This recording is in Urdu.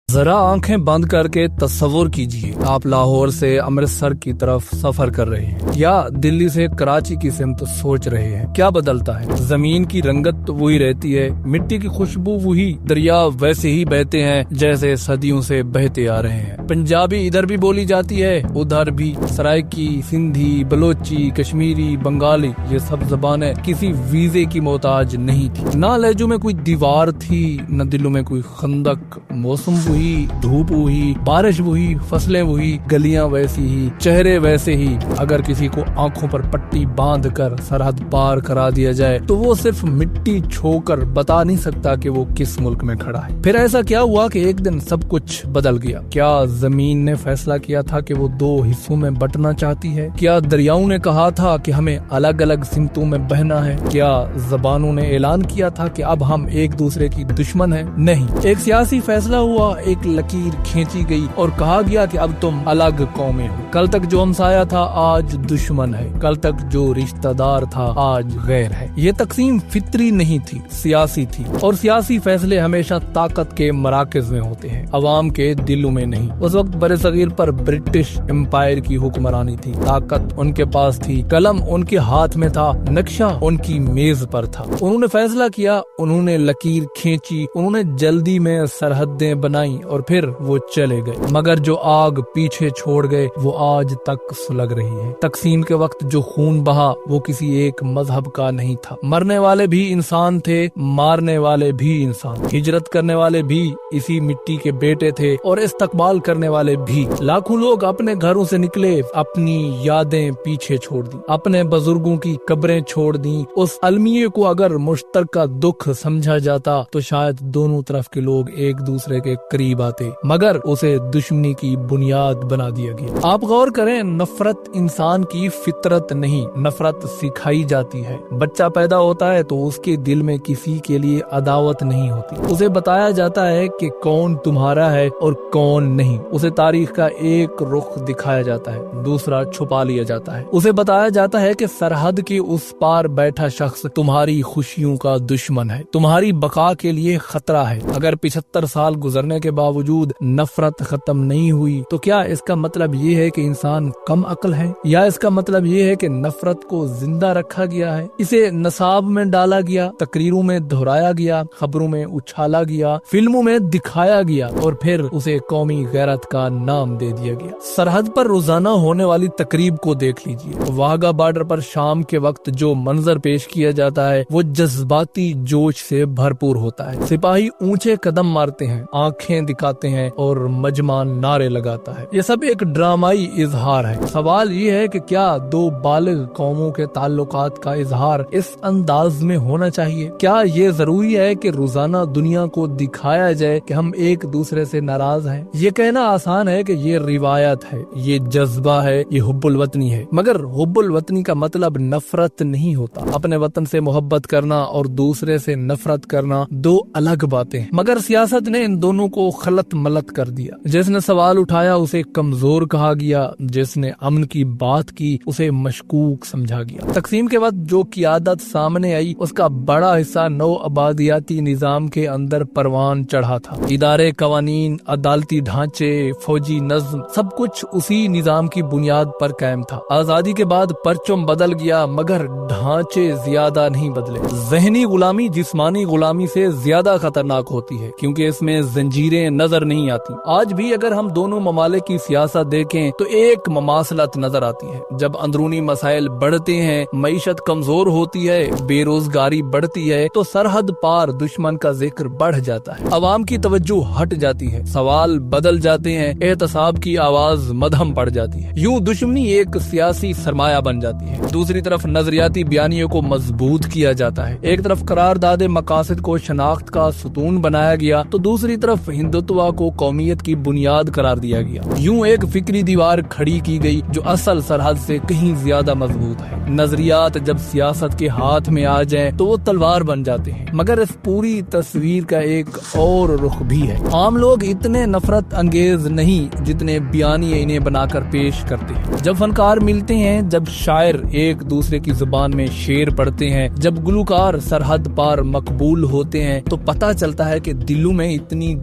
ذرا آنکھیں بند کر کے تصور کیجئے آپ لاہور سے امرتسر کی طرف سفر کر رہے ہیں یا دلی سے کراچی کی سمت سوچ رہے ہیں. کیا بدلتا ہے؟ زمین کی رنگت تو وہی رہتی ہے, مٹی کی خوشبو وہی, دریا ویسے ہی بہتے ہیں جیسے صدیوں سے بہتے آ رہے ہیں. پنجابی ادھر بھی بولی جاتی ہے, ادھر بھی. سرائکی, سندھی, بلوچی, کشمیری, بنگالی, یہ سب زبانیں کسی ویزے کی محتاج نہیں تھی. نہ لہجوں میں کوئی دیوار تھی, نہ دلوں میں کوئی خندق. موسم وہی, دھوپ وہی, بارش وہی, فصلیں وہی, گلیاں ویسی ہی, چہرے ویسے ہی. اگر کسی کو آنکھوں پر پٹی باندھ کر سرحد پار کرا دیا جائے تو وہ صرف مٹی چھو کر بتا نہیں سکتا کہ وہ کس ملک میں کھڑا ہے. پھر ایسا کیا ہوا کہ ایک دن سب کچھ بدل گیا؟ کیا زمین نے فیصلہ کیا تھا کہ وہ دو حصوں میں بٹنا چاہتی ہے؟ کیا دریاؤں نے کہا تھا کہ ہمیں الگ الگ سمتوں میں بہنا ہے؟ کیا زبانوں نے اعلان کیا تھا کہ اب ہم ایک دوسرے کی دشمن ہیں؟ نہیں. ایک سیاسی فیصلہ ہوا, ایک لکیر کھینچی گئی اور کہا گیا کہ اب تم الگ قومیں ہو. کل تک جو ہمسایا تھا آج دشمن ہے, کل تک جو رشتہ دار تھا آج غیر ہے. یہ تقسیم فطری نہیں تھی, سیاسی تھی. اور سیاسی فیصلے ہمیشہ طاقت کے مراکز میں ہوتے ہیں, عوام کے دلوں میں نہیں. اس وقت برصغیر پر برٹش امپائر کی حکمرانی تھی. طاقت ان کے پاس تھی, قلم ان کے ہاتھ میں تھا, نقشہ ان کی میز پر تھا. انہوں نے فیصلہ کیا, انہوں نے لکیر کھینچی, انہوں نے جلدی میں سرحدیں بنائی اور پھر وہ چلے گئے. مگر جو آگ پیچھے چھوڑ گئے وہ آج تک سلگ رہی ہے. تقسیم کے وقت جو خون بہا وہ کسی ایک مذہب کا نہیں تھا. مرنے والے بھی انسان تھے, مارنے والے بھی انسان. ہجرت کرنے والے بھی اسی مٹی کے بیٹے تھے اور استقبال کرنے والے بھی. لاکھوں لوگ اپنے گھروں سے نکلے, اپنی یادیں پیچھے چھوڑ دی, اپنے بزرگوں کی قبریں چھوڑ دیں. اس المیے کو اگر مشترکہ دکھ سمجھا جاتا تو شاید دونوں طرف کے لوگ ایک دوسرے کے قریب آتے, مگر اسے دشمنی کی بنیاد بنا دیا گیا. آپ غور کریں, نفرت انسان کی فطرت نہیں, نفرت سکھائی جاتی ہے. بچہ پیدا ہوتا ہے تو اس کے دل میں کسی کے لیے عداوت نہیں ہوتی. اسے بتایا جاتا ہے کہ کون تمہارا ہے اور کون نہیں. اسے تاریخ کا ایک رخ دکھایا جاتا ہے, دوسرا چھپا لیا جاتا ہے. اسے بتایا جاتا ہے کہ سرحد کے اس پار بیٹھا شخص تمہاری خوشیوں کا دشمن ہے, تمہاری بقا کے لیے خطرہ ہے. اگر 75 سال گزرنے کے باوجود نفرت ختم نہیں ہوئی تو کیا اس کا مطلب یہ ہے کہ انسان کم عقل ہے, یا اس کا مطلب یہ ہے کہ نفرت کو زندہ رکھا گیا ہے, اسے نصاب میں ڈالا گیا, تقریروں میں دہرایا گیا, خبروں میں اچھالا گیا, فلموں میں دکھایا گیا اور پھر اسے قومی غیرت کا نام دے دیا گیا. سرحد پر روزانہ ہونے والی تقریب کو دیکھ لیجیے. واہگہ بارڈر پر شام کے وقت جو منظر پیش کیا جاتا ہے وہ جذباتی جوش سے بھرپور ہوتا ہے. سپاہی اونچے قدم مارتے ہیں, آنکھیں دکھاتے ہیں اور مجمان نعرے لگاتا ہے. یہ سب ایک ڈرامائی اظہار ہے. سوال یہ ہے کہ کیا دو بالغ قوموں کے تعلقات کا اظہار اس انداز میں ہونا چاہیے؟ کیا یہ ضروری ہے کہ روزانہ دنیا کو دکھایا جائے کہ ہم ایک دوسرے سے ناراض ہیں؟ یہ کہنا آسان ہے کہ یہ روایت ہے, یہ جذبہ ہے, یہ حب الوطنی ہے, مگر حب الوطنی کا مطلب نفرت نہیں ہوتا. اپنے وطن سے محبت کرنا اور دوسرے سے نفرت کرنا دو الگ باتیں ہیں, مگر سیاست نے ان دونوں کو خلط ملط کر دیا. جس نے سوال اٹھایا اسے کمزور کہا گیا, جس نے امن کی بات کی اسے مشکوک سمجھا گیا. تقسیم کے وقت جو قیادت سامنے آئی اس کا بڑا حصہ نو آبادیاتی نظام کے اندر پروان چڑھا تھا. ادارے, قوانین, عدالتی ڈھانچے, فوجی نظم, سب کچھ اسی نظام کی بنیاد پر قائم تھا. آزادی کے بعد پرچم بدل گیا مگر ڈھانچے زیادہ نہیں بدلے. ذہنی غلامی جسمانی غلامی سے زیادہ خطرناک ہوتی ہے کیونکہ اس میں زنجیریں نظر نہیں آتی. آج بھی اگر ہم دونوں ممالک کی سیاست دیکھیں تو ایک مماثلت نظر آتی ہے. جب اندرونی مسائل بڑھتے ہیں, معیشت کمزور ہوتی ہے, بے روزگاری بڑھتی ہے تو سرحد پار دشمن کا ذکر بڑھ جاتا ہے. عوام کی توجہ ہٹ جاتی ہے, سوال بدل جاتے ہیں, احتساب کی آواز مدھم پڑ جاتی ہے. یوں دشمنی ایک سیاسی سرمایہ بن جاتی ہے. دوسری طرف نظریاتی بیانیوں کو مضبوط کیا جاتا ہے. ایک طرف قرارداد مقاصد کو شناخت کا ستون بنایا گیا تو دوسری طرف ہندوتوا کو قومیت کی بنیاد قرار دیا گیا. یوں ایک فکری دیوار کھڑی کی گئی جو اصل سرحد سے کہیں زیادہ مضبوط ہے. نظریات جب سیاست کے ہاتھ میں آ جائیں تو وہ تلوار بن جاتے ہیں, مگر اس پوری تصویر کا ایک اور رخ بھی ہے. عام لوگ اتنے نفرت انگیز نہیں جتنے بیانیے انہیں بنا کر پیش کرتے ہیں. جب فنکار ملتے ہیں, جب شاعر ایک دوسرے کی زبان میں شعر پڑھتے ہیں, جب گلوکار سرحد پار مقبول ہوتے ہیں تو پتہ چلتا ہے کہ دلوں میں اتنی